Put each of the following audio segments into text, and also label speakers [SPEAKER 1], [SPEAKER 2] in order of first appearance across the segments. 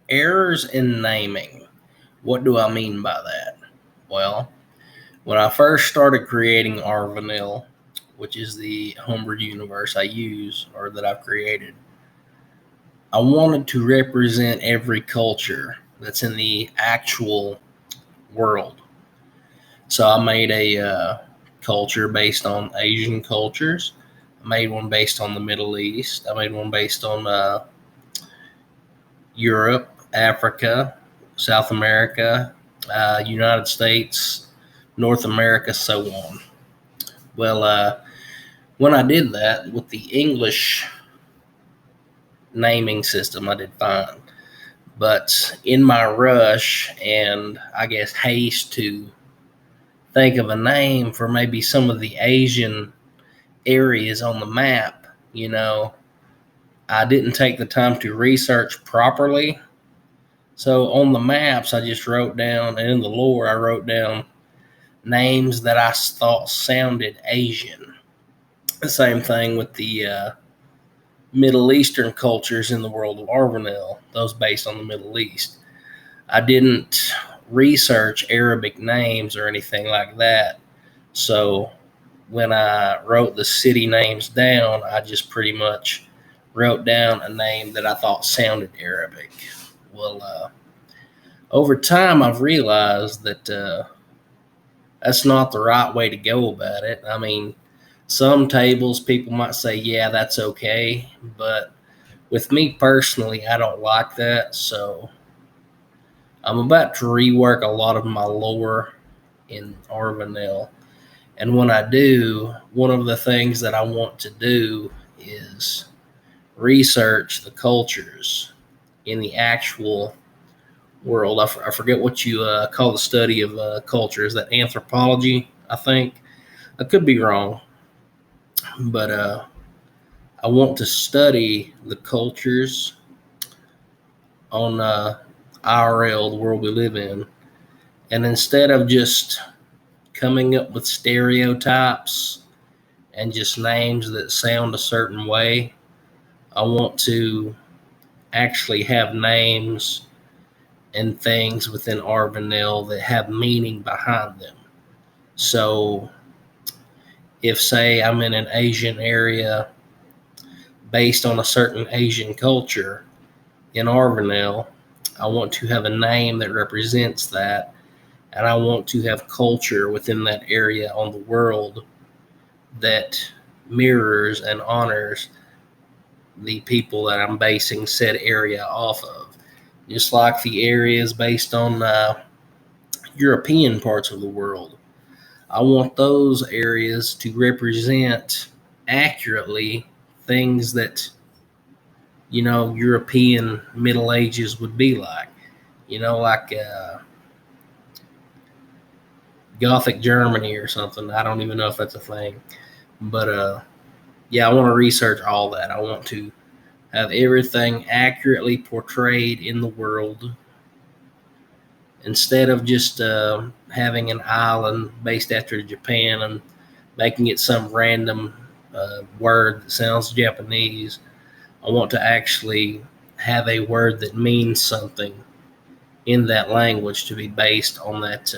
[SPEAKER 1] Errors in naming. What do I mean by that? Well, when I first started creating Arvenell, which is the homebrew universe I use or that I've created, I wanted to represent every culture that's in the actual world. So I made a culture based on Asian cultures. I made one based on the Middle East. I made one based on Europe, Africa, South America, United States, North America, so on. Well, when I did that with the English naming system, I did fine. But in my rush and I guess haste to think of a name for maybe some of the Asian areas on the map, I didn't take the time to research properly. So on the maps, I just wrote down, and in the lore, I wrote down names that I thought sounded Asian. The same thing with the Middle Eastern cultures in the world of Arvenell, those based on the Middle East. I didn't research Arabic names or anything like that. So when I wrote the city names down, I just pretty much wrote down a name that I thought sounded Arabic. Well, over time, I've realized that that's not the right way to go about it. I mean, some tables, people might say, yeah, that's okay. But with me personally, I don't like that. So I'm about to rework a lot of my lore in Arvenell. And when I do, one of the things that I want to do is research the cultures in the actual world. I forget what you call the study of culture. Is that anthropology? I think. I could be wrong. But I want to study the cultures on IRL, the world we live in. And instead of just coming up with stereotypes and just names that sound a certain way, I want to actually have names and things within Arvenell that have meaning behind them. So if, say, I'm in an Asian area based on a certain Asian culture in Arvenell, I want to have a name that represents that, and I want to have culture within that area on the world that mirrors and honors the people that I'm basing said area off of. Just like the areas based on European parts of the world. I want those areas to represent accurately things that, European Middle Ages would be like. Like Gothic Germany or something. I don't even know if that's a thing. But yeah, I want to research all that. I want to have everything accurately portrayed in the world instead of just having an island based after Japan and making it some random word that sounds Japanese. I want to actually have a word that means something in that language to be based on that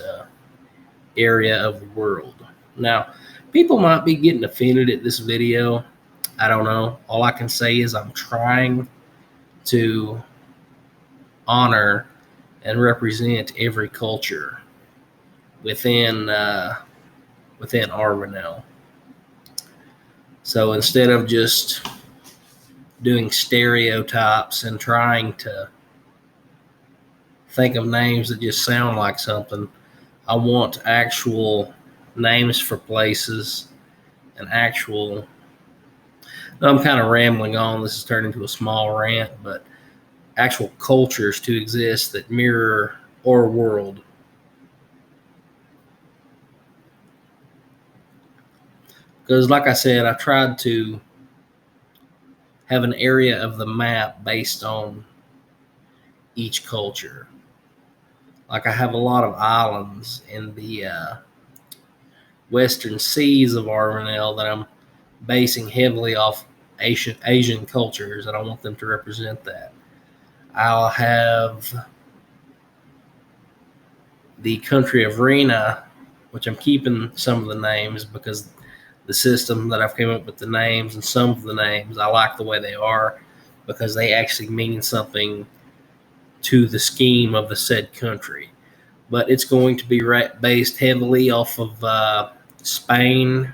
[SPEAKER 1] area of the world. Now, people might be getting offended at this video. I don't know. All I can say is I'm trying to honor and represent every culture within Arvenell. So instead of just doing stereotypes and trying to think of names that just sound like something, I want actual names for places and actual. I'm kind of rambling on. This is turning into a small rant, but actual cultures to exist that mirror our world. Because, like I said, I tried to have an area of the map based on each culture. Like I have a lot of islands in the western seas of Arvenell that I'm basing heavily off Asian cultures, and I want them to represent that. I'll have the country of Rena, which I'm keeping some of the names because the system that I've come up with the names, and some of the names I like the way they are because they actually mean something to the scheme of the said country. But it's going to be based heavily off of Spain,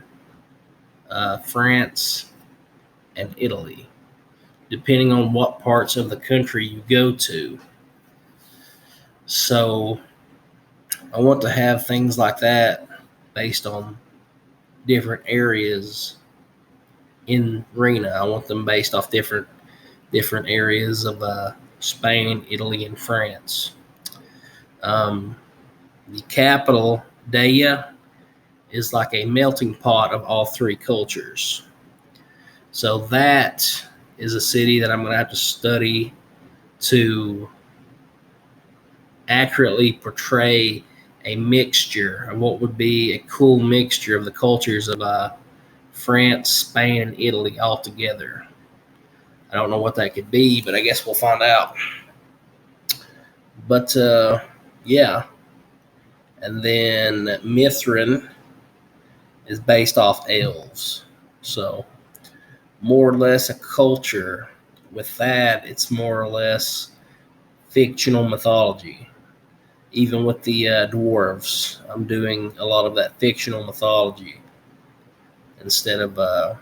[SPEAKER 1] France, and Italy, depending on what parts of the country you go to. So I want to have things like that based on different areas in Rena. I want them based off different areas of Spain, Italy, and France. The capital, Daya, is like a melting pot of all three cultures. So that is a city that I'm going to have to study to accurately portray a mixture of what would be a cool mixture of the cultures of France, Spain, and Italy all together. I don't know what that could be, but I guess we'll find out. But yeah, and then Mithrin is based off elves, so more or less a culture. With that, it's more or less fictional mythology. Even with the dwarves, I'm doing a lot of that fictional mythology instead of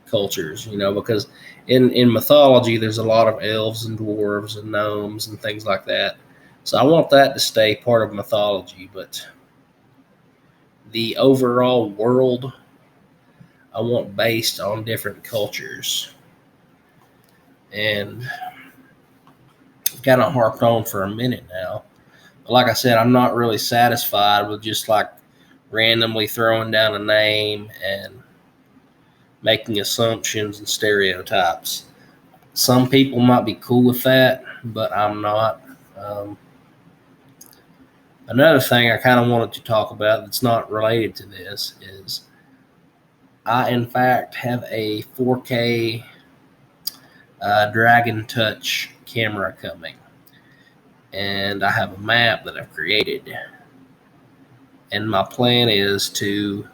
[SPEAKER 1] cultures, because in mythology there's a lot of elves and dwarves and gnomes and things like that. So I want that to stay part of mythology, but the overall world I want based on different cultures. And I've kind of harped on for a minute now. But like I said, I'm not really satisfied with just like randomly throwing down a name and making assumptions and stereotypes. Some people might be cool with that, but I'm not. Another thing I kind of wanted to talk about that's not related to this is I, in fact, have a 4K Dragon Touch camera coming. And I have a map that I've created. And my plan is to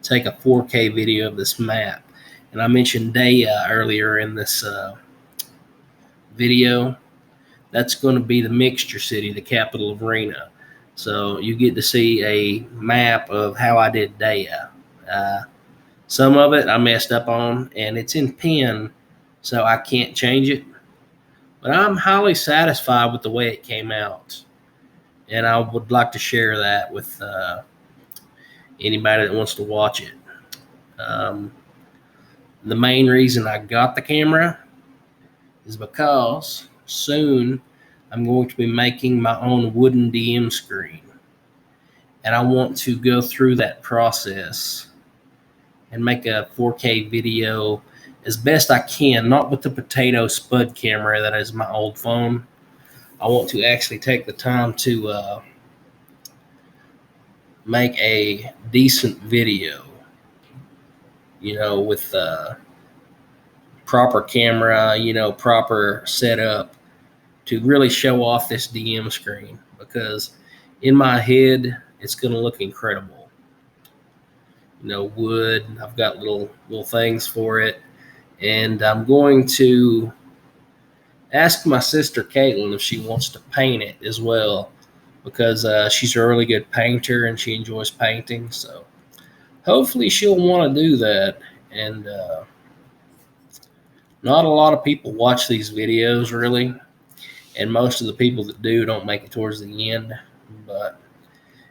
[SPEAKER 1] take a 4K video of this map. And I mentioned Daya earlier in this video. That's going to be the mixture city, the capital of Rena. So you get to see a map of how I did Daya. Some of it I messed up on, and it's in pen, so I can't change it. But I'm highly satisfied with the way it came out. And I would like to share that with anybody that wants to watch it. The main reason I got the camera is because soon I'm going to be making my own wooden DM screen. And I want to go through that process and make a 4K video as best I can, not with the potato spud camera that is my old phone. I want to actually take the time to make a decent video, with proper camera, proper setup to really show off this DM screen, because in my head it's going to look incredible. Wood, I've got little things for it, and I'm going to ask my sister Caitlin if she wants to paint it as well, because she's a really good painter and she enjoys painting. So hopefully she'll want to do that. And not a lot of people watch these videos really, and most of the people that do don't make it towards the end. But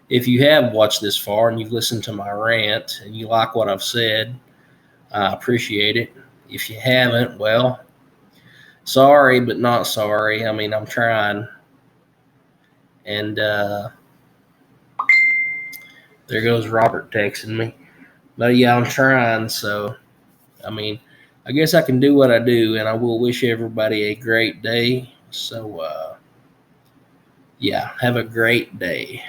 [SPEAKER 1] if you have watched this far and you've listened to my rant and you like what I've said, I appreciate it. If you haven't, well, sorry, but not sorry. I mean, I'm trying. And there goes Robert texting me. But yeah, I'm trying. So, I mean, I guess I can do what I do, and I will wish everybody a great day. So, yeah, have a great day.